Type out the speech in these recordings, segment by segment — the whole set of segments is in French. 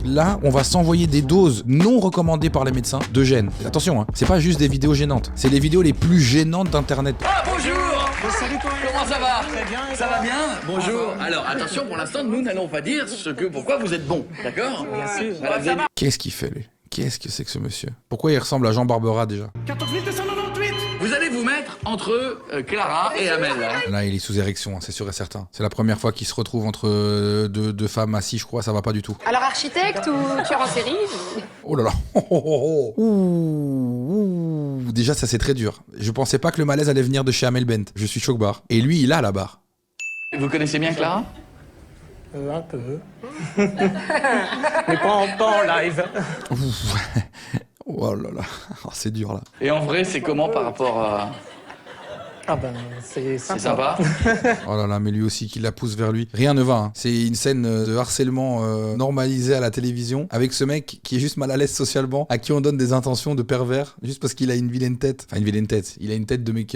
Là, on va s'envoyer des doses non recommandées par les médecins de gènes. Attention, hein, c'est pas juste des vidéos gênantes, c'est les vidéos les plus gênantes d'internet. Ah bonjour. Salut toi. Comment ça va? Très bien. Ça va bien? Bonjour. Alors attention, pour l'instant, nous n'allons pas dire pourquoi vous êtes bon, d'accord? Bien sûr. Voilà, vous avez- Qu'est-ce qu'il fait lui? Qu'est-ce que c'est que ce monsieur? Pourquoi il ressemble à Jean Barbera déjà? 14 298. Vous allez vous mettre entre Clara et Amel. Hein. Là, il est sous érection, hein, c'est sûr et certain. C'est la première fois qu'il se retrouve entre deux femmes assises, je crois, ça va pas du tout. Alors architecte ou tueur en série? Oh là là. Ouh. Déjà, ça c'est très dur. Je pensais pas que le malaise allait venir de chez Amel Bent. Je suis choc-barre. Et lui, il a la barre. Vous connaissez bien Clara? Un peu. Mais pas en live. Oh là là. Oh, c'est dur là. Et en vrai, c'est comment par rapport à... Ah ben, c'est C'est sympa. Oh là là, mais lui aussi qui la pousse vers lui. Rien ne va, hein. C'est une scène de harcèlement normalisée à la télévision avec ce mec qui est juste mal à l'aise socialement, à qui on donne des intentions de pervers, juste parce qu'il a une vilaine tête. Enfin, une vilaine tête. Il a une tête de mec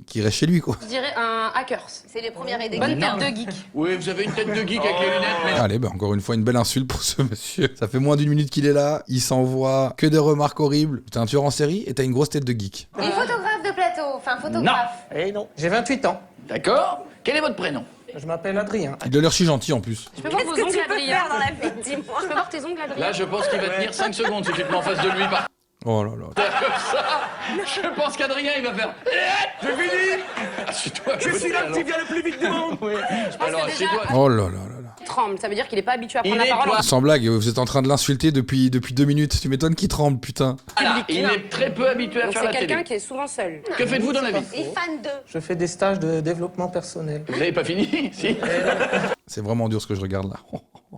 qui reste chez lui, quoi. Je dirais un hackers. C'est les premières idées. Bonne Non. tête de geek. Oui, vous avez une tête de geek avec les lunettes, mais... Allez, bah encore une fois, une belle insulte pour ce monsieur. Ça fait moins d'une minute qu'il est là, il s'envoie que des remarques horribles. T'es un tueur en série et t'as une grosse tête de geek. Et photographe de plateau, enfin photographe. Non. Eh non, j'ai 28 ans. D'accord. Quel est votre prénom? Je m'appelle Adrien. Il a l'air si gentil en plus. Je peux voir vos ongles, Adrien. dans la vie, dis-moi. Je peux voir tes ongles, Adrien. Là, je pense qu'il va tenir 5 secondes si tu te mets en face de lui par Oh là là. terre comme ça. Je pense qu'Adrien, il va faire... J'ai fini. Assieds-toi. Je suis l'homme qui vient le plus vite du monde. Oui. pense Alors, que assieds-toi. Oh là là là là. Il tremble, ça veut dire qu'il est pas habitué à Il prendre la est parole. quoi? Sans blague, vous êtes en train de l'insulter depuis 2 minutes. Tu m'étonnes qu'il tremble, putain. Voilà, il est très peu habitué à Donc faire c'est la quelqu'un télé. qui est souvent seul. Que faites-vous dans la vie? Et fan de. Je fais des stages de développement personnel. Vous n'avez pas fini? Si. C'est vraiment dur ce que je regarde là.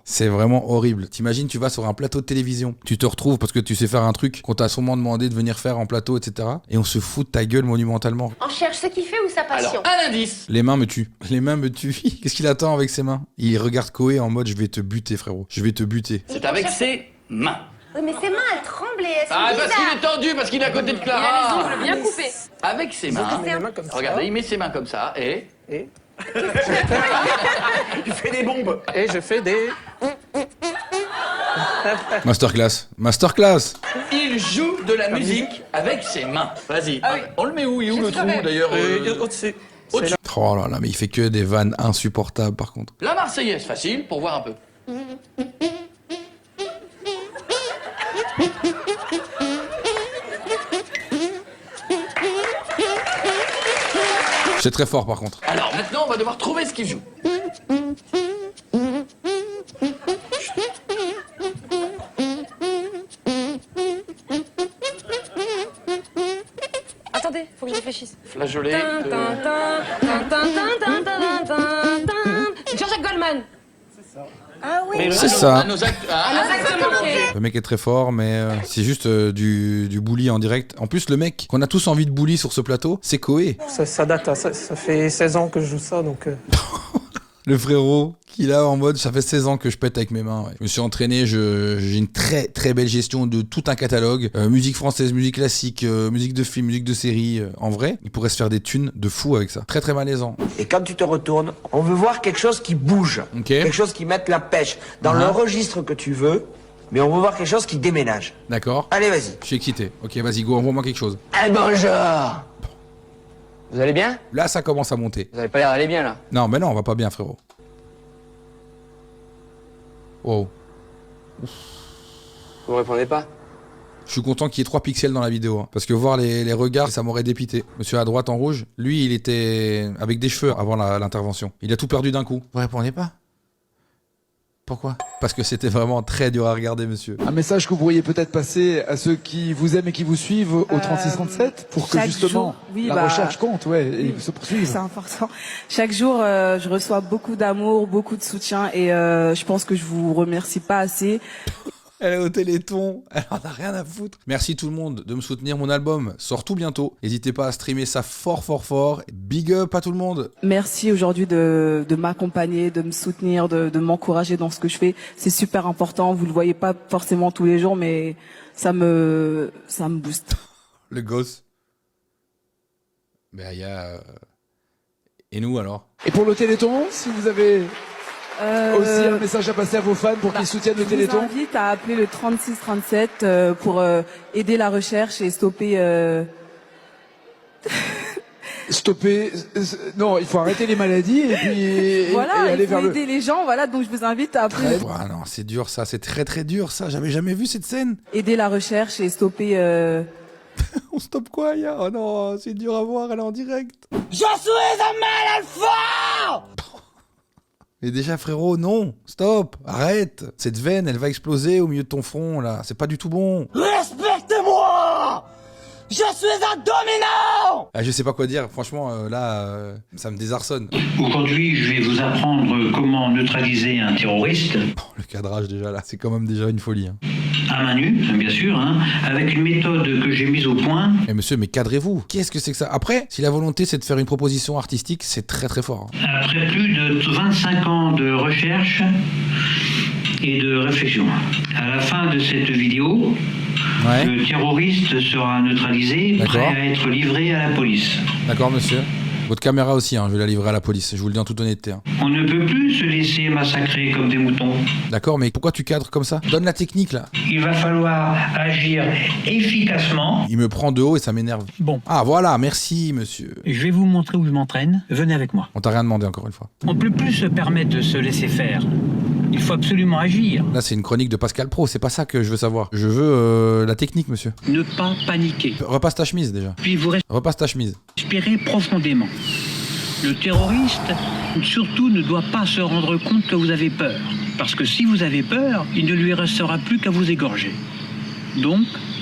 C'est vraiment horrible. T'imagines, tu vas sur un plateau de télévision, tu te retrouves parce que tu sais faire un truc qu'on t'a sûrement demandé de venir faire en plateau, etc. Et on se fout de ta gueule monumentalement. On cherche ce qu'il fait ou sa passion. Alors, un indice. Les mains me tuent. Les mains me tuent. Qu'est-ce qu'il attend avec ses mains? Il regarde Koé en mode je vais te buter, frérot. Je vais te buter. C'est avec ses mains. Oui, mais ses mains, elles tremblaient, elles sont Ah, parce qu'il bizarres. est tendu, parce qu'il est à côté de Il a les Clara. ongles bien coupés. Avec ses mains. Je mets les mains comme ça. Regardez, il met ses mains comme ça et... Et Il fait des bombes. je fais des... Masterclass. Masterclass. Il joue de la musique avec ses mains. Vas-y. Ah oui. On le met où? Il est où le trou d'ailleurs? Au-dessus. Au-dessus. Oh là là, mais il fait que des vannes insupportables par contre. La Marseillaise, facile, pour voir un peu. C'est très fort par contre. Alors maintenant, on va devoir trouver ce qu'il joue. Attendez, faut que je réfléchisse. Flageolet. Tin, tin, tin, tin, tin, tin, tin, tin, tin. Jean-Jacques Goldman. Ah oui. C'est ça. À nos actes. Ah, Exactement. Le mec est très fort, mais c'est juste du bully en direct. En plus, le mec qu'on a tous envie de bully sur ce plateau, c'est Koé. Ça date, hein, ça fait 16 ans que je joue ça, donc... Le frérot qu'il a en mode ça fait 16 ans que je pète avec mes mains. Ouais. Je me suis entraîné, j'ai une très très belle gestion de tout un catalogue. Musique française, musique classique, musique de film, musique de série. En vrai, il pourrait se faire des thunes de fou avec ça. Très très malaisant. Et quand tu te retournes, on veut voir quelque chose qui bouge. Ok. Quelque chose qui mette la pêche dans le registre que tu veux, mais on veut voir quelque chose qui déménage. D'accord. Allez, vas-y. Je suis excité. Ok, vas-y, go, envoie-moi quelque chose. Eh bonjour. Vous allez bien? Là, ça commence à monter. Vous avez pas l'air d'aller bien là. Non, mais non, on va pas bien, frérot. Wow. Vous répondez pas? Je suis content qu'il y ait 3 pixels dans la vidéo. Hein, parce que voir les regards, ça m'aurait dépité. Monsieur à droite en rouge, lui, il était avec des cheveux avant l'intervention. Il a tout perdu d'un coup. Vous répondez pas? Pourquoi? Parce que c'était vraiment très dur à regarder, monsieur. Un message que vous pourriez peut-être passer à ceux qui vous aiment et qui vous suivent au 3637 pour que chaque justement jour, oui, la recherche compte, ouais, et se poursuive. C'est important. Chaque jour, je reçois beaucoup d'amour, beaucoup de soutien et je pense que je vous remercie pas assez. Elle est au Téléthon, elle en a rien à foutre. Merci tout le monde de me soutenir, mon album sort tout bientôt. N'hésitez pas à streamer ça fort fort fort. Big up à tout le monde. Merci aujourd'hui de m'accompagner, de me soutenir, de m'encourager dans ce que je fais. C'est super important. Vous le voyez pas forcément tous les jours, mais ça me booste. Le gosse. Mais il y a... Et nous alors? Et pour le Téléthon, si vous avez Aussi un message à passer à vos fans pour qu'ils soutiennent le Je Téléthon. vous invite à appeler le 3637 pour aider la recherche et stopper... Stopper. Non, il faut arrêter les maladies et puis Voilà, et aller il faut vers le. aider les gens, voilà, donc je vous invite à appeler... Ah non, c'est dur ça, c'est très très dur ça. J'avais jamais vu cette scène. Aider la recherche et stopper... On stoppe quoi, ya? Oh non, c'est dur à voir, elle est en direct. Je suis un mal alpha. Mais déjà frérot, non, stop, arrête. Cette veine, elle va exploser au milieu de ton front là. C'est pas du tout bon. Respectez-moi. Je suis un dominant. Ah, je sais pas quoi dire. Franchement, ça me désarçonne. Aujourd'hui, je vais vous apprendre comment neutraliser un terroriste. Le cadrage déjà là, c'est quand même déjà une folie. Hein. À main nue, bien sûr, hein, avec une méthode que j'ai mise au point. Mais monsieur, mais cadrez-vous. Qu'est-ce que c'est que ça? Après, si la volonté c'est de faire une proposition artistique, c'est très très fort. Hein. Après plus de 25 ans de recherche et de réflexion. À la fin de cette vidéo, Ouais. le terroriste sera neutralisé, prêt D'accord. à être livré à la police. D'accord monsieur. Votre caméra aussi, hein, je vais la livrer à la police, je vous le dis en toute honnêteté. Hein. On ne peut plus se laisser massacrer comme des moutons. D'accord, mais pourquoi tu cadres comme ça? Donne la technique là. Il va falloir agir efficacement. Il me prend de haut et ça m'énerve. Bon, Ah voilà, merci monsieur. je vais vous montrer où je m'entraîne. Venez avec moi. On t'a rien demandé encore une fois. On ne peut plus se permettre de se laisser faire. Il faut absolument agir. Là c'est une chronique de Pascal Pro, c'est pas ça que je veux savoir. Je veux la technique monsieur. Ne pas paniquer. Repasse ta chemise déjà. Puis vous Repasse ta chemise. respirez profondément. Le terroriste, surtout, ne doit pas se rendre compte que vous avez peur. Parce que si vous avez peur, il ne lui restera plus qu'à vous égorger. Donc,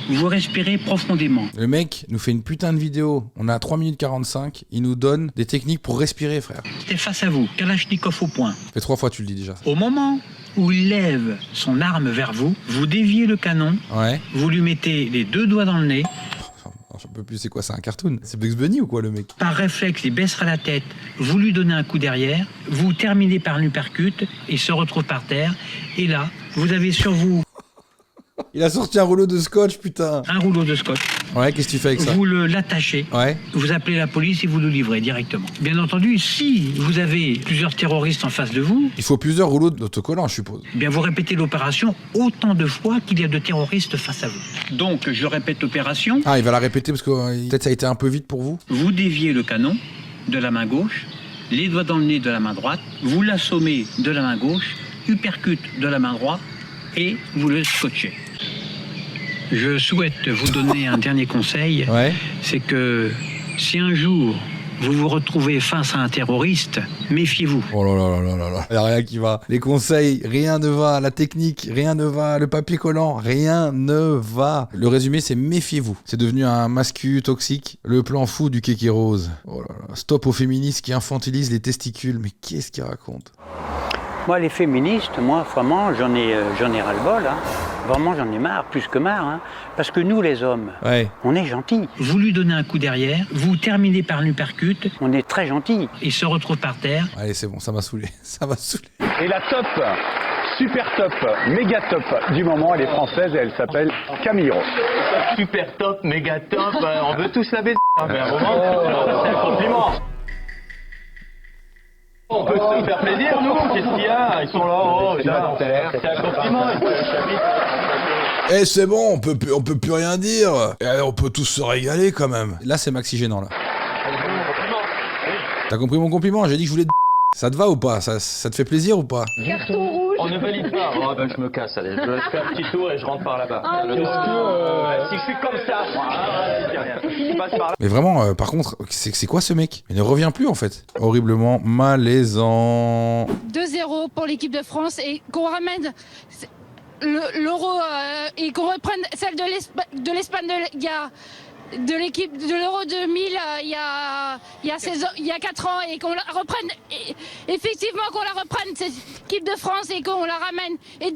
vous respirez profondément. Le mec nous fait une putain de vidéo. On a 3 minutes 45. Il nous donne des techniques pour respirer, frère. C'est face à vous, Kalachnikov au point. Fait 3 fois tu le dis déjà. Au moment où il lève son arme vers vous, vous déviez le canon, Ouais. vous lui mettez les 2 doigts dans le nez. J'en peux plus, c'est quoi, c'est un cartoon? C'est Bugs Bunny ou quoi le mec? Par réflexe, il baissera la tête, vous lui donnez un coup derrière, vous terminez par l'uppercut, il se retrouve par terre, et là, vous avez sur vous Il a sorti un rouleau de scotch, putain. un rouleau de scotch. Ouais, qu'est-ce que tu fais avec ça? Vous l'attachez, Ouais. vous appelez la police et vous le livrez directement. Bien entendu, si vous avez plusieurs terroristes en face de vous, Il faut plusieurs rouleaux d'autocollants, je suppose. eh bien vous répétez l'opération autant de fois qu'il y a de terroristes face à vous. Donc, je répète l'opération, Ah, il va la répéter parce que peut-être ça a été un peu vite pour vous. vous déviez le canon de la main gauche, les doigts dans le nez de la main droite, vous l'assommez de la main gauche, uppercut de la main droite, et vous le scotchez. Je souhaite vous donner un dernier conseil, Ouais. c'est que si un jour vous vous retrouvez face à un terroriste, méfiez-vous. Oh là là là là là. Y a rien qui va. Les conseils, rien ne va. La technique, rien ne va. Le papier collant, rien ne va. Le résumé, c'est méfiez-vous. C'est devenu un mascu toxique. Le plan fou du kéké rose. Oh là là. Stop aux féministes qui infantilisent les testicules. Mais qu'est-ce qu'ils racontent? Moi, les féministes, vraiment, j'en ai ras-le-bol. Hein. Vraiment, j'en ai marre, plus que marre. Hein. Parce que nous, les hommes, Ouais. on est gentils. Vous lui donnez un coup derrière, vous terminez par l'uppercut, on est très gentils. Il se retrouve par terre. Allez, c'est bon, ça m'a saoulé. Ça m'a saoulé. Et la top, super top, méga top du moment, elle est française et elle s'appelle Camille Rose. Super top, méga top, on veut tous la baiser. Mais à un moment, c'est un compliment. On peut se faire plaisir, nous. Qu'est-ce qu'il y a? Ils sont là, oh, c'est un compliment. Eh, c'est bon, on peut plus rien dire. Eh, on peut tous se régaler quand même. Là, c'est Maxi Gênant, là. T'as compris mon compliment? J'ai dit que je voulais Ça te va ou pas? Ça te fait plaisir ou pas? Carton rouge. On ne valide pas. Oh, ben, je me casse, allez. Je laisse faire un petit tour et je rentre par là-bas. Si je suis comme ça, moi, je dis rien. Je passe par là. Mais vraiment, par contre, c'est quoi ce mec? Il ne revient plus en fait. Horriblement malaisant. 2-0 pour l'équipe de France et qu'on ramène l'euro et qu'on reprenne celle de l'Espagne de l'équipe de l'Euro 2000 il y a 4 ans et qu'on la reprenne effectivement qu'on la reprenne cette équipe de France et qu'on la ramène et 2-0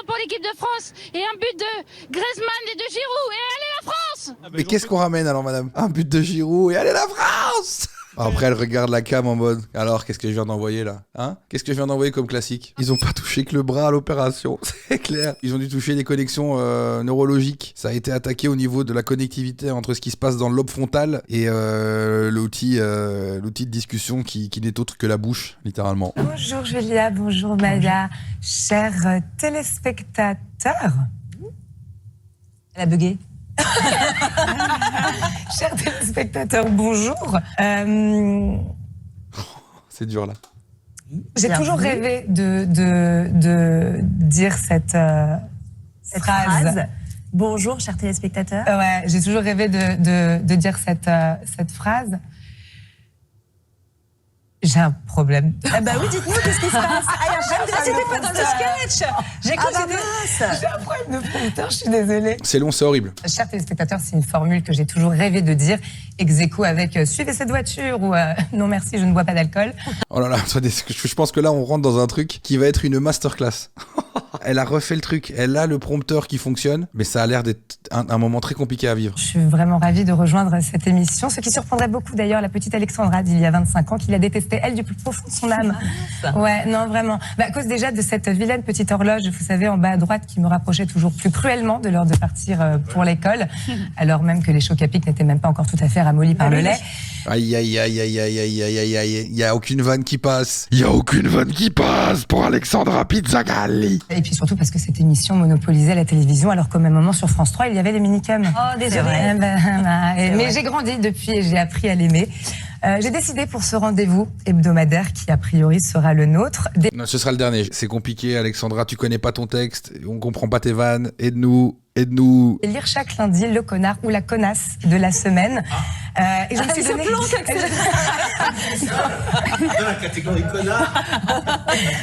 pour l'équipe de France et un but de Griezmann et de Giroud et allez la France. Mais qu'est-ce qu'on ramène alors madame? Un but de Giroud et allez la France! Après, elle regarde la cam en mode « Alors, qu'est-ce que je viens d'envoyer là ? Hein ? Qu'est-ce que je viens d'envoyer comme classique ?» Ils ont pas touché que le bras à l'opération, c'est clair. Ils ont dû toucher des connexions neurologiques. Ça a été attaqué au niveau de la connectivité entre ce qui se passe dans le lobe frontal et l'outil de discussion qui n'est autre que la bouche, littéralement. Bonjour Julia, bonjour Maya, chers téléspectateurs. Elle a bugué. Chers téléspectateurs, bonjour. C'est dur là. J'ai toujours rêvé de dire cette phrase. Bonjour, chers téléspectateurs. Ouais, j'ai toujours rêvé de dire cette phrase. J'ai un problème. Ah bah oui, dites-nous qu'est-ce qui se passe. C'était pas dans le sketch. J'ai cru que J'ai un problème de prompteur, je suis désolée. C'est long, c'est horrible. Chers téléspectateurs, c'est une formule que j'ai toujours rêvé de dire, ex aequo avec suivez cette voiture ou non merci, je ne bois pas d'alcool. Oh là là, je pense que là on rentre dans un truc qui va être une masterclass. Elle a refait le truc, elle a le prompteur qui fonctionne, mais ça a l'air d'être un moment très compliqué à vivre. Je suis vraiment ravie de rejoindre cette émission. Ce qui surprendrait beaucoup d'ailleurs la petite Alexandra d'il y a 25 ans, qui l'a détesté, elle, du plus profond de son âme. Ouais, non, vraiment. À cause déjà de cette vilaine petite horloge, vous savez, en bas à droite, qui me rapprochait toujours plus cruellement de l'heure de partir pour l'école, alors même que les chocs à pic n'étaient même pas encore tout à fait ramollis par le lait. Aïe, aïe, aïe, aïe, aïe, aïe, aïe, aïe, aïe, il y a aucune vanne qui passe. Il y a aucune vanne qui passe pour Alexandra Pizzagalli. Et puis surtout parce que cette émission monopolisait la télévision, alors qu'au même moment sur France 3, il y avait les minicums. Oh, désolé. Mais j'ai grandi depuis et j'ai appris à l'aimer. J'ai décidé pour ce rendez-vous hebdomadaire qui a priori sera le nôtre. Non, ce sera le dernier. C'est compliqué, Alexandra, tu connais pas ton texte, on comprend pas tes vannes. Aide-nous. Lire chaque lundi le connard ou la connasse de la semaine. Et je me suis donné... Dans la catégorie connard.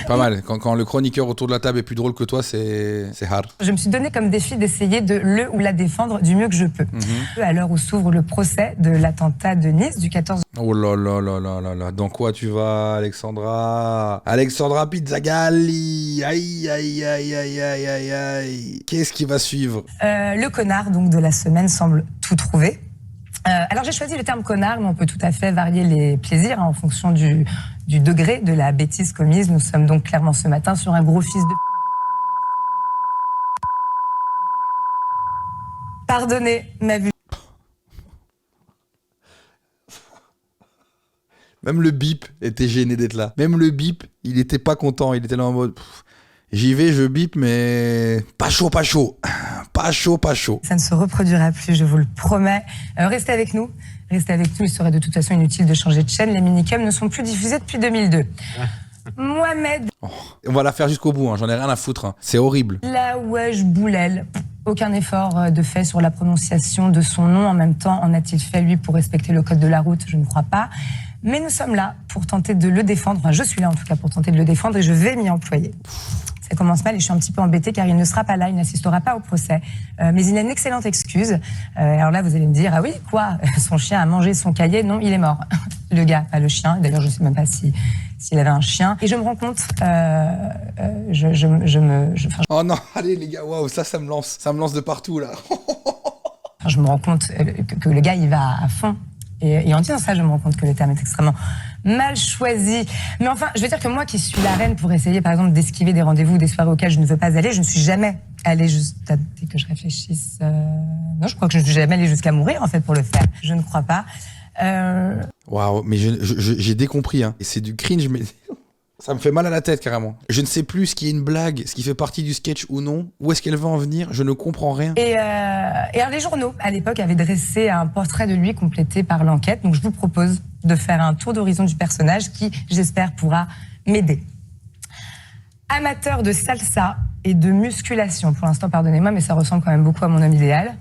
Pas mal. Quand le chroniqueur autour de la table est plus drôle que toi, c'est hard. Je me suis donné comme défi d'essayer de le ou la défendre du mieux que je peux. À l'heure où s'ouvre le procès de l'attentat de Nice du 14... Oh là là là là là là. Dans quoi tu vas, Alexandra? Alexandra Pizzagalli. Aïe, aïe, aïe, aïe, aïe, aïe, aïe. Qu'est-ce qui va suivre? Le connard donc de la semaine semble tout trouver. Alors j'ai choisi le terme connard, mais on peut tout à fait varier les plaisirs en fonction du degré de la bêtise commise. Nous sommes donc clairement ce matin sur un gros fils de... Pardonnez ma vue. Même le bip était gêné d'être là. Même le bip, il était pas content. Il était là en mode... J'y vais, je bip, mais pas chaud, pas chaud. Pas chaud, pas chaud. Ça ne se reproduira plus, je vous le promets. Restez avec nous. Restez avec nous. Il serait de toute façon inutile de changer de chaîne. Les minicums ne sont plus diffusés depuis 2002. Mohamed. Oh, on va la faire jusqu'au bout, hein. J'en ai rien à foutre. Hein. C'est horrible. La Wesh Boulel. Aucun effort de fait sur la prononciation de son nom. En même temps, en a-t-il fait, lui, pour respecter le code de la route? Je ne crois pas. Mais nous sommes là pour tenter de le défendre. Enfin, je suis là en tout cas pour tenter de le défendre et je vais m'y employer. Ça commence mal et je suis un petit peu embêtée car il ne sera pas là, il n'assistera pas au procès. Mais il a une excellente excuse. Alors là, vous allez me dire, ah oui, quoi? Son chien a mangé son cahier? Non, il est mort. Le gars, pas le chien. D'ailleurs, je ne sais même pas s'il avait un chien. Et je me rends compte, Oh non, allez les gars, waouh, ça me lance. Ça me lance de partout là. Je me rends compte que le gars, il va à fond. Et en disant ça, je me rends compte que le terme est extrêmement mal choisi. Mais enfin, je veux dire que moi qui suis la reine pour essayer, par exemple, d'esquiver des rendez-vous, des soirées auxquelles je ne veux pas aller, je ne suis jamais allée jusqu'à... Dès que je réfléchisse... Non, je crois que je ne suis jamais allée jusqu'à mourir, en fait, pour le faire. Je ne crois pas. Waouh, mais j'ai décompris, hein. Et c'est du cringe, mais... Ça me fait mal à la tête, carrément. Je ne sais plus ce qui est une blague, ce qui fait partie du sketch ou non. Où est-ce qu'elle va en venir? Je ne comprends rien. Et alors, les journaux, à l'époque, avaient dressé un portrait de lui complété par l'enquête. Donc, je vous propose de faire un tour d'horizon du personnage qui, j'espère, pourra m'aider. Amateur de salsa et de musculation. Pour l'instant, pardonnez-moi, mais ça ressemble quand même beaucoup à mon homme idéal.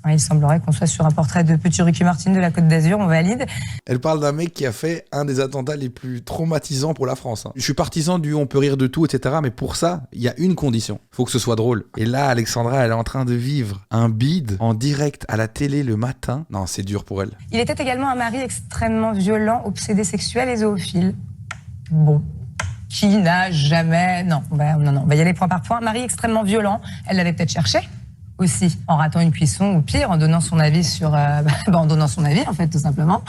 Il semblerait qu'on soit sur un portrait de petit Ricky Martin de la Côte d'Azur, on valide. Elle parle d'un mec qui a fait un des attentats les plus traumatisants pour la France. Hein. Je suis partisan du on peut rire de tout, etc. Mais pour ça, il y a une condition. Il faut que ce soit drôle. Et là, Alexandra, elle est en train de vivre un bide en direct à la télé le matin. Non, c'est dur pour elle. Il était également un mari extrêmement violent, obsédé sexuel et zoophile. Bon. Qui n'a jamais... Non, on va y aller point par point. Un mari extrêmement violent, elle l'avait peut-être cherché aussi, en ratant une cuisson ou pire, en donnant son avis sur... en donnant son avis, en fait, tout simplement.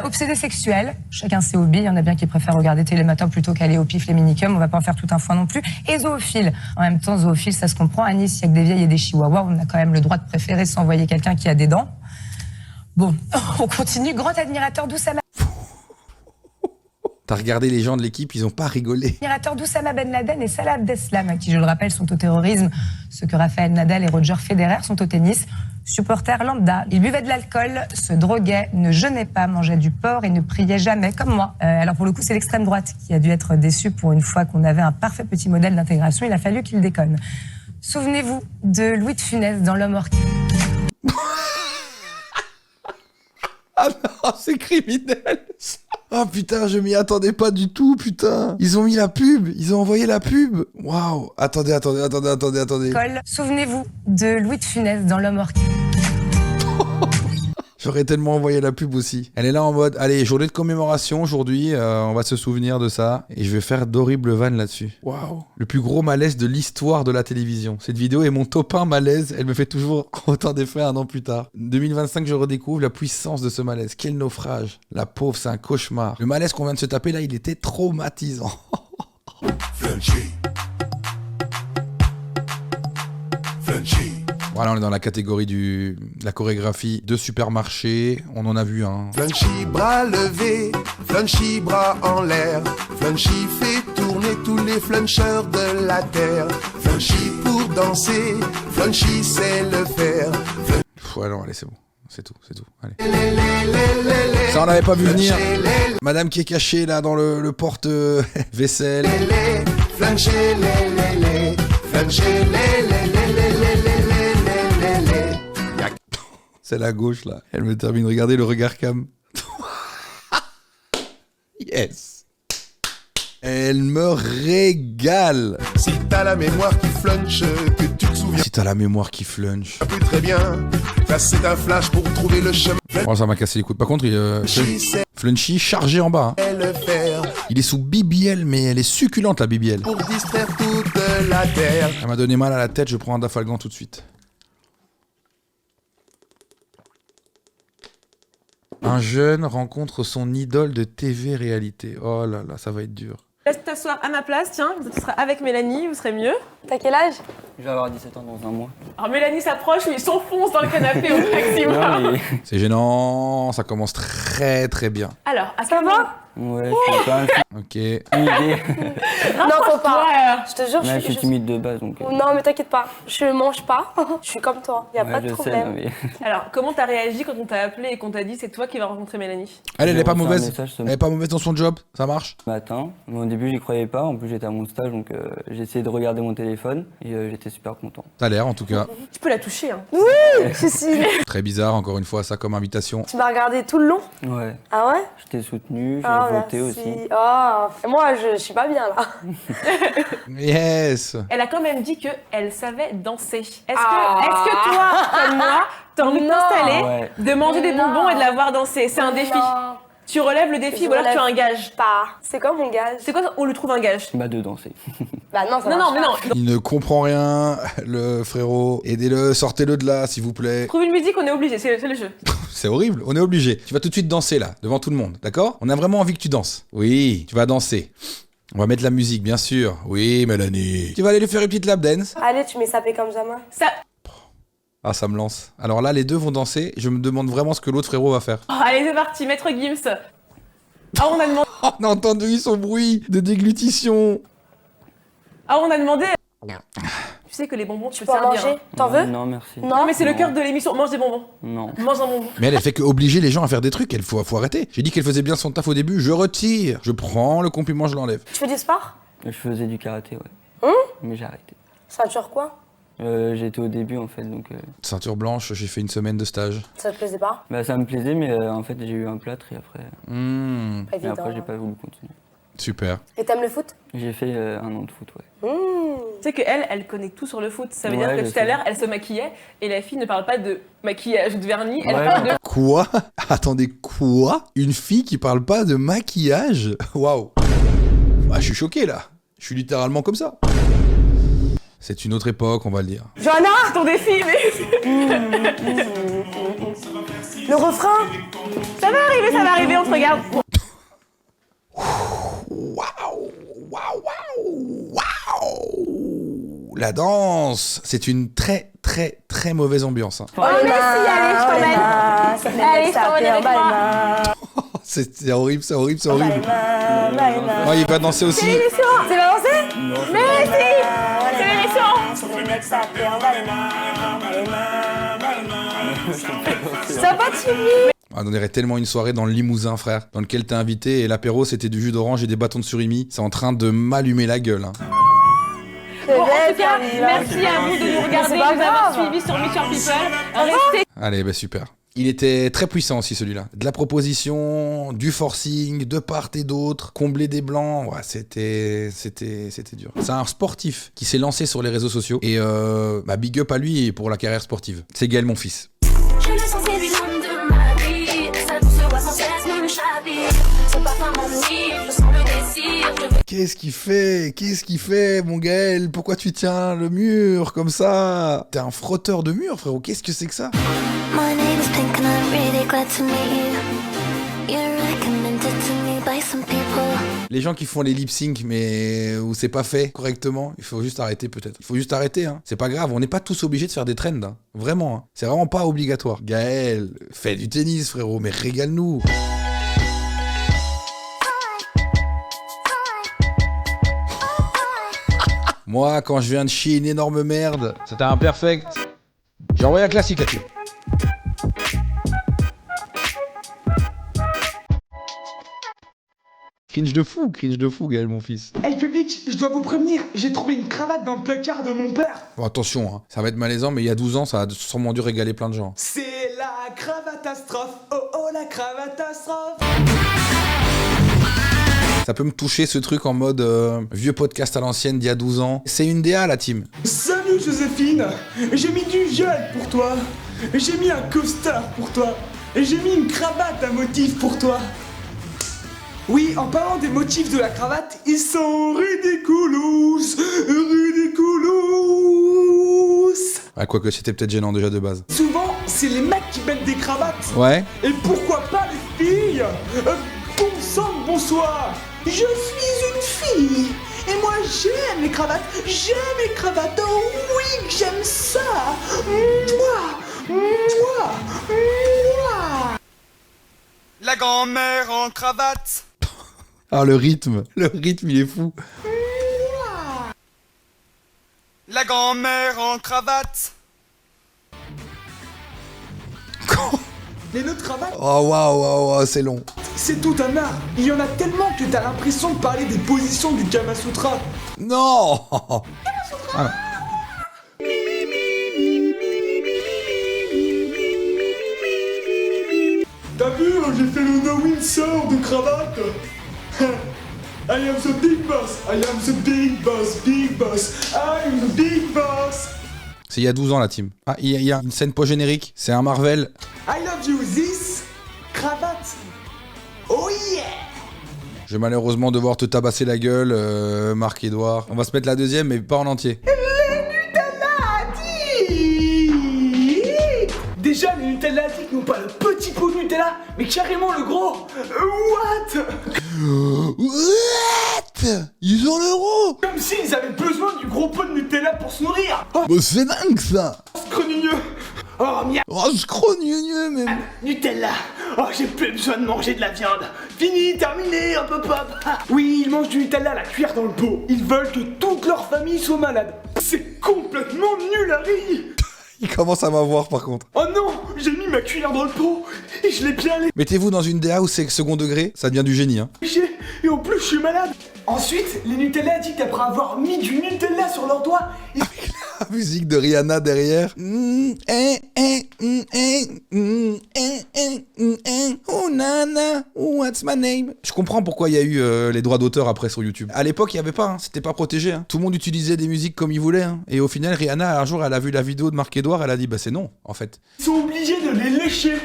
Obsédé sexuel, chacun ses hobbies. Il y en a bien qui préfèrent regarder Télématin plutôt qu'aller au pif les minicums. On va pas en faire tout un foin non plus. Et zoophile. En même temps, zoophile, ça se comprend. À Nice, il y a que des vieilles et des chihuahuas. On a quand même le droit de préférer s'envoyer quelqu'un qui a des dents. Bon, on continue. Grand admirateur d'Oussama. T'as regardé les gens de l'équipe, ils ont pas rigolé. Admirateur d'Oussama Ben Laden et Salah Abdeslam, qui, je le rappelle, sont au terrorisme. Ce que Rafael Nadal et Roger Federer sont au tennis. Supporters lambda. Ils buvaient de l'alcool, se droguaient, ne jeûnaient pas, mangeaient du porc et ne priaient jamais, comme moi. Alors pour le coup, c'est l'extrême droite qui a dû être déçue pour une fois qu'on avait un parfait petit modèle d'intégration. Il a fallu qu'il déconne. Souvenez-vous de Louis de Funès dans L'homme orchestre. Ah non, c'est criminel. Ah putain, je m'y attendais pas du tout, putain. Ils ont mis la pub, ils ont envoyé la pub. Waouh. Attendez. Souvenez-vous de Louis de Funès dans L'homme orchestre. J'aurais tellement envoyé la pub aussi. Elle est là en mode, allez, journée de commémoration aujourd'hui, on va se souvenir de ça. Et je vais faire d'horribles vannes là-dessus. Waouh. Le plus gros malaise de l'histoire de la télévision. Cette vidéo est mon top 1 malaise. Elle me fait toujours autant d'effets un an plus tard. 2025, je redécouvre la puissance de ce malaise. Quel naufrage. La pauvre, c'est un cauchemar. Le malaise qu'on vient de se taper là, il était traumatisant. Voilà, on est dans la catégorie de la chorégraphie de supermarché. On en a vu un. Flunchy, bras levés, Flunchy, bras en l'air. Flunchy fait tourner tous les flunchers de la terre. Flunchy pour danser, Flunchy sait le faire. Ouais, non, allez, c'est bon. C'est tout. Allez. Ça, on n'avait pas vu venir. Madame qui est cachée là dans le porte-vaisselle. Flunchy, Flunchy, c'est la gauche là. Elle me termine. Regardez le regard cam. Yes. Elle me régale. Si t'as la mémoire qui flunch, que tu te souviens. Si t'as la mémoire qui flunch. Plus très bien. Là c'est un flash pour trouver le chemin. Oh, ça m'a cassé les couilles. Par contre, Flunchy chargé en bas. Hein. Il est sous BBL, mais elle est succulente la BBL. Pour distraire toute la terre. Elle m'a donné mal à la tête. Je prends un Dafalgan tout de suite. Un jeune rencontre son idole de TV réalité. Oh là là, ça va être dur. Laisse t'asseoir à ma place, tiens, tu seras avec Mélanie, vous serez mieux. T'as quel âge? Je vais avoir 17 ans dans un mois. Alors Mélanie s'approche, mais il s'enfonce dans le canapé au maximum. Mais... C'est gênant, ça commence très très bien. Alors, à ça va? Ouais, je suis pas Ok. une idée. Non, faut pas. Je te jure, je suis timide de base donc. Non, mais t'inquiète pas, je mange pas. Je suis comme toi, y a pas de problème. Sais, mais... Alors, comment t'as réagi quand on t'a appelé et qu'on t'a dit c'est toi qui vas rencontrer Mélanie? Elle est pas mauvaise. Elle est pas mauvaise dans son job, ça marche. Matin, mais au début j'y croyais pas. En plus j'étais à mon stage donc j'ai essayé de regarder mon téléphone et j'étais super content. Ça a l'air en tout cas. Tu peux la toucher hein. Oui, je suis. Très bizarre encore une fois ça comme invitation. Tu m'as regardé tout le long? Ouais. Ah ouais? Je t'ai soutenu, j'ai voté aussi. Oh, moi je suis pas bien là. Yes. Elle a quand même dit qu'elle savait danser. Est-ce que toi, comme moi, t'as envie de t'installer, de manger des bonbons et de la voir danser? C'est un défi. Tu relèves le défi ou alors tu as un gage? Pas. C'est quoi mon gage? C'est quoi on lui trouve un gage? Bah de danser. Bah non, ça non, mais non. Il ne comprend rien, le frérot. Aidez-le, sortez-le de là, s'il vous plaît. Trouve une musique, on est obligé, c'est le jeu. C'est horrible, on est obligé. Tu vas tout de suite danser là, devant tout le monde, d'accord? On a vraiment envie que tu danses. Oui, tu vas danser. On va mettre la musique, bien sûr. Oui, Mélanie. Tu vas aller lui faire une petite lap dance? Allez, tu mets sapé comme jamais. Ça... Ah, ça me lance. Alors là, les deux vont danser. Je me demande vraiment ce que l'autre frérot va faire. Oh, allez, c'est parti, Maître Gims. Ah, on a demandé... On a entendu son bruit de déglutition. Ah, on a demandé... Non. Tu sais que les bonbons, tu peux en manger. T'en veux? Non, merci. Non, mais c'est le cœur de l'émission. Mange des bonbons. Non. Mange un bonbon. Mais elle fait que obliger les gens à faire des trucs. Faut arrêter. J'ai dit qu'elle faisait bien son taf au début. Je retire. Je prends le compliment, je l'enlève. Tu fais du sport? Je faisais du karaté, ouais. Mais j'ai arrêté. Ceinture quoi? J'étais au début en fait donc. Ceinture blanche, j'ai fait une semaine de stage. Ça te plaisait pas? Bah ça me plaisait mais en fait j'ai eu un plâtre et après. Et après j'ai pas voulu continuer. Super. Et t'aimes le foot? J'ai fait 1 an de foot, ouais. Tu sais qu'elle, elle connaît tout sur le foot. Ça veut dire que tout à l'heure, elle se maquillait et la fille ne parle pas de maquillage ou de vernis, elle parle de... Quoi? Attendez, quoi? Une fille qui parle pas de maquillage? Waouh. Ah, je suis choqué là. Je suis littéralement comme ça. C'est une autre époque, on va le dire. Johanna, ton défi, mais... Le refrain. Ça va arriver, on te regarde. La danse, c'est une très mauvaise ambiance. Hein. Oh mais si, allez, je t'emmène. Allez, je t'emmène avec moi. C'est horrible. Oh, il va danser aussi. C'est l'émission. C'est pas dansé? Mais si. C'est l'émission. Ça va pas de suivi. On dirait tellement une soirée dans le Limousin, frère, dans lequel t'es invité et l'apéro c'était du jus d'orange et des bâtons de surimi. C'est en train de m'allumer la gueule. Hein. Bon, en tout cas, merci à vous de nous regarder, de nous avoir suivis sur Mission People. Restez. Allez, bah super. Il était très puissant aussi celui-là. De la proposition, du forcing, de part et d'autre, combler des blancs, ouais, c'était dur. C'est un sportif qui s'est lancé sur les réseaux sociaux et big up à lui pour la carrière sportive. C'est Gaël mon fils. Je le sens, c'est l'homme de ma vie. Ça douce voix sans cesse me chavire. Son parfum m'enivre, je sens le désir. Qu'est-ce qu'il fait, mon Gaël? Pourquoi tu tiens le mur comme ça? T'es un frotteur de mur, frérot. Qu'est-ce que c'est que ça? My name is Pink and I'm really glad to meet you. You're recommended to me by some people. Les gens qui font les lip sync mais où c'est pas fait correctement, il faut juste arrêter peut-être. Il faut juste arrêter, hein. C'est pas grave, on n'est pas tous obligés de faire des trends, hein. Vraiment, hein. C'est vraiment pas obligatoire. Gaël, fais du tennis, frérot, mais régale-nous. Moi, quand je viens de chier une énorme merde, c'était imperfect. J'ai envoyé un classique là-dessus. Cringe de fou, Gaël, mon fils. Hey public, je dois vous prévenir, j'ai trouvé une cravate dans le placard de mon père. Bon, attention, hein. Ça va être malaisant, mais il y a 12 ans, ça a sûrement dû régaler plein de gens. C'est la cravatastrophe, oh oh la cravatastrophe. Ça peut me toucher ce truc en mode vieux podcast à l'ancienne d'il y a 12 ans. C'est une DA, la team. Salut Joséphine, j'ai mis du gel pour toi, j'ai mis un costard pour toi, et j'ai mis une cravate à motif pour toi. Oui, en parlant des motifs de la cravate, ils sont ridiculous. Ah, quoique c'était peut-être gênant déjà de base. Souvent, c'est les mecs qui mettent des cravates. Ouais. Et pourquoi pas les filles? Bon sang, bonsoir. Je suis une fille. Et moi, j'aime les cravates. Oh oui, j'aime ça. Mouah. La grand-mère en cravate. Ah, le rythme, il est fou. La grand-mère en cravate. Les nœuds de cravate. Oh waouh, c'est long. C'est tout un art. Il y en a tellement que t'as l'impression de parler des positions du Kama Sutra. Non. Voilà. T'as vu, j'ai fait le No Windsor de cravate. I am the big boss, I am the big boss, I am the big boss. C'est il y a 12 ans la team. Ah, il y a une scène post-générique, c'est un Marvel. I love you, this cravate. Oh yeah. Je vais malheureusement devoir te tabasser la gueule, Marc-Edouard. On va se mettre la deuxième, mais pas en entier. Déjà, les Nutellatiques n'ont pas le petit pot de Nutella, mais carrément le gros. What? Ils ont l'euro. Comme s'ils avaient besoin du gros pot de Nutella pour se nourrir. Oh, bah c'est dingue ça. Scrogneux. Oh merde. Oh, scrogneux même. Nutella. Oh, j'ai plus besoin de manger de la viande. Fini, terminé, hop hop hop. Ah, oui, ils mangent du Nutella à la cuillère dans le pot. Ils veulent que toute leur famille soit malade. C'est complètement nul à rire. Il commence à m'avoir par contre. Oh non, j'ai mis ma cuillère dans le pot et je l'ai bien léché. Mettez-vous dans une DA où c'est second degré, ça devient du génie, hein. Et en plus, je suis malade. Ensuite, les Nutellatiques, après avoir mis du Nutella sur leurs doigts, avec la musique de Rihanna derrière. Oh nana, what's my name? Je comprends pourquoi il y a eu les droits d'auteur après sur YouTube. À l'époque, il y avait pas, hein, c'était pas protégé. Hein. Tout le monde utilisait des musiques comme il voulait. Hein. Et au final, Rihanna, un jour, elle a vu la vidéo de Marc-Edouard, elle a dit bah c'est non, en fait. Ils sont obligés de les lécher.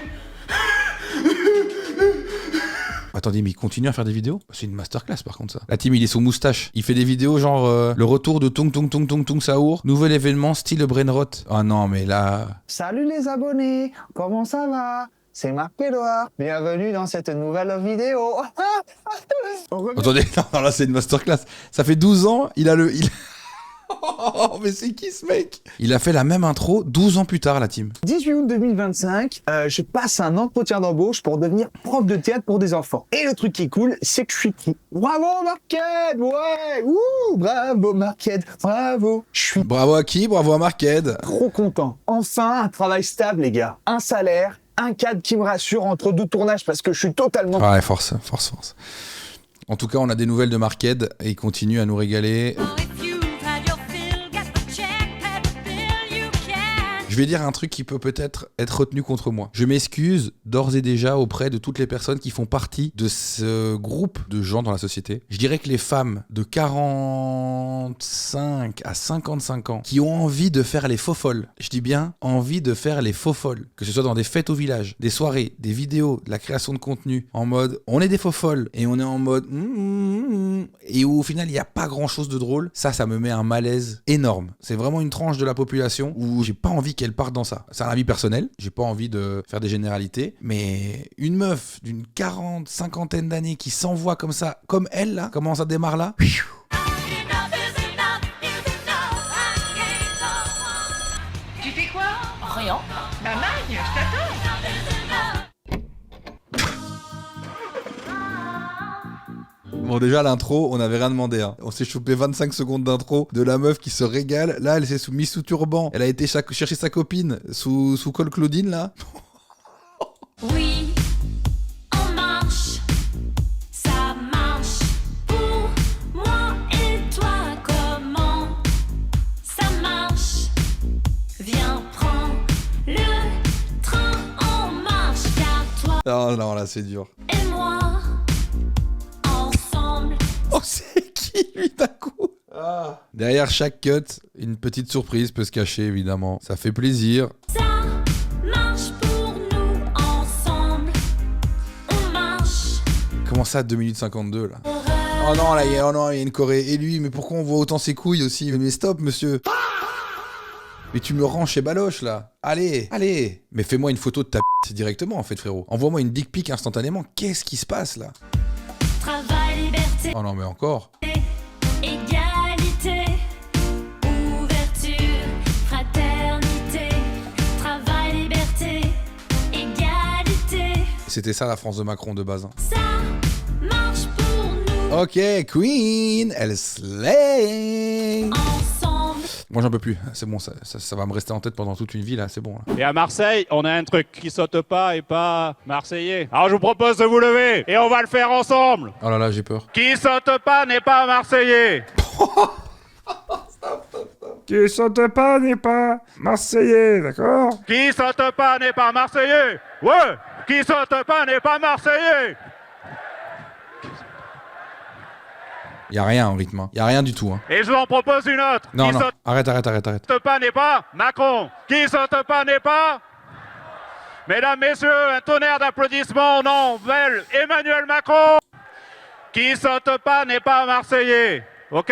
Attendez, mais il continue à faire des vidéos? C'est une masterclass par contre ça. La team, il est sous moustache. Il fait des vidéos genre le retour de Tung Tung Tung Tung Tung Saour. Nouvel événement style brain rot. Ah non mais là... Salut les abonnés, comment ça va? c'est Marc Péloir. Bienvenue dans cette nouvelle vidéo. Attendez, non, là c'est une masterclass. Ça fait 12 ans, il a le... Oh, mais c'est qui ce mec? Il a fait la même intro 12 ans plus tard, la team. 18 août 2025, je passe un entretien d'embauche pour devenir prof de théâtre pour des enfants. Et le truc qui est cool, c'est que je suis pris. Bravo Marquette, ouais, ouh, bravo Marquette, bravo. Je suis Bravo à qui? Bravo à Marquette. trop content. Enfin, un travail stable, les gars. Un salaire, un cadre qui me rassure entre deux tournages parce que je suis totalement... Ouais, force. En tout cas, on a des nouvelles de Marquette et il continue à nous régaler. Je vais dire un truc qui peut peut-être être retenu contre moi. Je m'excuse d'ores et déjà auprès de toutes les personnes qui font partie de ce groupe de gens dans la société. Je dirais que les femmes de 45 à 55 ans qui ont envie de faire les faux folles, je dis bien envie de faire les faux folles, que ce soit dans des fêtes au village, des soirées, des vidéos, de la création de contenu, en mode on est des faux folles et on est en mode et où au final il n'y a pas grand chose de drôle, ça me met un malaise énorme. C'est vraiment une tranche de la population où j'ai pas envie qu'elle parte dans ça. C'est un avis personnel, j'ai pas envie de faire des généralités, mais une meuf d'une 40-50aine d'années qui s'envoie comme ça, comme elle là, comment ça démarre là? Tu fais quoi? Rien. Bah Magne, je t'attends. Bon, déjà, l'intro, on n'avait rien demandé. Hein. On s'est chopé 25 secondes d'intro de la meuf qui se régale. Là, elle s'est mise sous turban. Elle a été chercher sa copine sous col Claudine, là. Oui, en marche, ça marche pour moi et toi. Comment ça marche? Viens, prends le train en marche, car toi Non, là, c'est dur. et moi, ensemble. Oh, c'est qui, lui, d'un coup? Derrière chaque cut, une petite surprise peut se cacher, évidemment. Ça fait plaisir. Ça marche pour nous ensemble. On marche. Comment ça, 2 minutes 52, là? Oh non, là, il y a une Corée. Et lui, mais pourquoi on voit autant ses couilles aussi? Mais stop, monsieur. Mais tu me rends chez Baloche, là. Allez. Mais fais-moi une photo de ta b*** directement, en fait, frérot. Envoie-moi une dick pic instantanément. Qu'est-ce qui se passe, là? Travail, liberté, Oh non, mais encore. égalité, ouverture, fraternité. Travail, liberté, égalité. C'était ça, la France de Macron, de base. Hein. Ça marche pour nous Ok, Queen, elle slay. ensemble. Moi, j'en peux plus. C'est bon, ça va me rester en tête pendant toute une vie, là. C'est bon, là. Et à Marseille, on a un truc qui saute pas et pas marseillais. Alors je vous propose de vous lever et on va le faire ensemble. Oh là là, j'ai peur. Qui saute pas n'est pas marseillais. Qui saute pas n'est pas Marseillais, d'accord? Qui saute pas n'est pas marseillais. Ouais. Qui saute pas n'est pas marseillais. Y a rien en rythme. Hein. Y a rien du tout. Hein. Et je vous en propose une autre. Non, Qui non. saute Arrête. pas n'est pas Macron. Qui saute pas n'est pas... Mesdames, messieurs, un tonnerre d'applaudissements au nom de Emmanuel Macron. Qui saute pas n'est pas marseillais. Ok?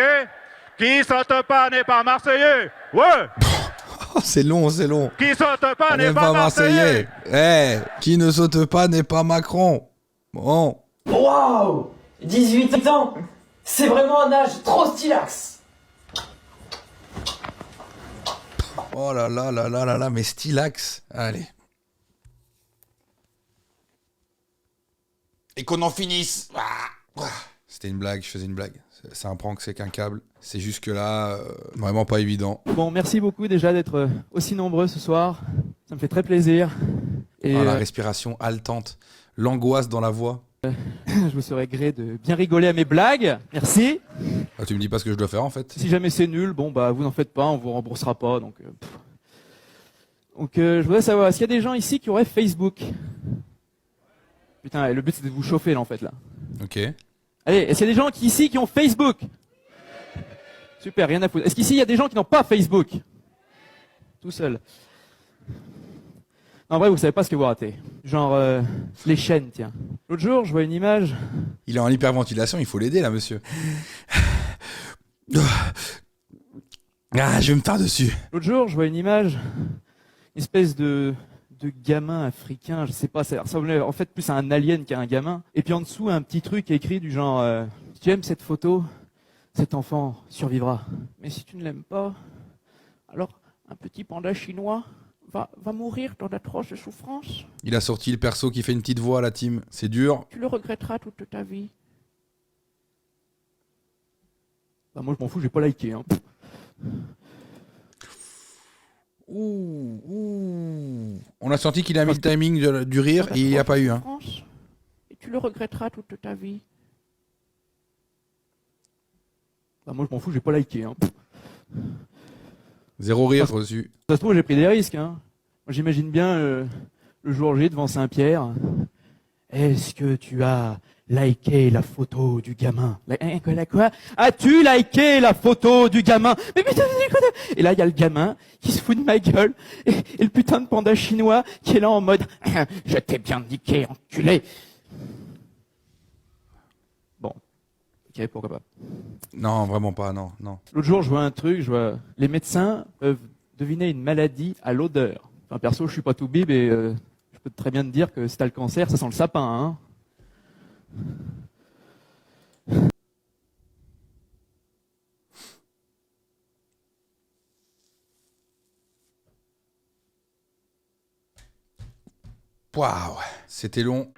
Qui saute pas n'est pas marseillais. Ouais. Oh, c'est long. Qui saute pas n'est n'est pas marseillais. Qui ne saute pas n'est pas Macron. Bon. Waouh! 18 ans! C'est vraiment un âge trop stylax! Oh là là, mais stylax. Allez. Et qu'on en finisse. C'était une blague, je faisais une blague. C'est un prank, c'est qu'un câble. C'est jusque là, vraiment pas évident. Bon, merci beaucoup déjà d'être aussi nombreux ce soir. Ça me fait très plaisir. Et la respiration haletante, l'angoisse dans la voix. je me serais gré de bien rigoler à mes blagues. Merci. Ah, tu me dis pas ce que je dois faire en fait. Si jamais c'est nul, bon bah vous n'en faites pas, on vous remboursera pas. Donc, je voudrais savoir, est-ce qu'il y a des gens ici qui auraient Facebook? Putain, le but c'était de vous chauffer là en fait là. Ok. Allez, est-ce qu'il y a des gens ici qui ont Facebook? Super, rien à foutre. Est-ce qu'ici il y a des gens qui n'ont pas Facebook? Tout seul. En vrai, vous savez pas ce que vous ratez. Genre, les chaînes, tiens. L'autre jour, je vois une image. Il est en hyperventilation, il faut l'aider là, monsieur. Ah, je vais me faire dessus. L'autre jour, je vois une image, une espèce de de gamin africain, je sais pas, ça ressemblait en fait plus à un alien qu'à un gamin. Et puis en dessous, un petit truc écrit du genre si tu aimes cette photo, cet enfant survivra. Mais si tu ne l'aimes pas, alors un petit panda chinois va mourir dans d'atroces souffrances. Il a sorti le perso qui fait une petite voix à la team. C'est dur. Tu le regretteras toute ta vie. Bah moi je m'en fous, j'ai pas liké. Hein. Ouh. On a senti qu'il a mis le timing du rire et il n'y a pas eu. Hein. Et tu le regretteras toute ta vie. Bah moi je m'en fous, j'ai pas liké. Hein. 0 rire reçu. Ça se trouve, j'ai pris des risques. Hein. Moi, j'imagine bien le jour J devant Saint-Pierre. Est-ce que tu as liké la photo du gamin? Quoi? As-tu liké la photo du gamin? Mais putain, et là, il y a le gamin qui se fout de ma gueule et le putain de panda chinois qui est là en mode je t'ai bien niqué, enculé. Bon, ok, pourquoi pas. Non, vraiment pas, non. L'autre jour, je vois un truc, les médecins peuvent deviner une maladie à l'odeur. Enfin, perso, je suis pas tout bib et je peux très bien te dire que si t'as le cancer, ça sent le sapin, hein. Waouh, c'était long.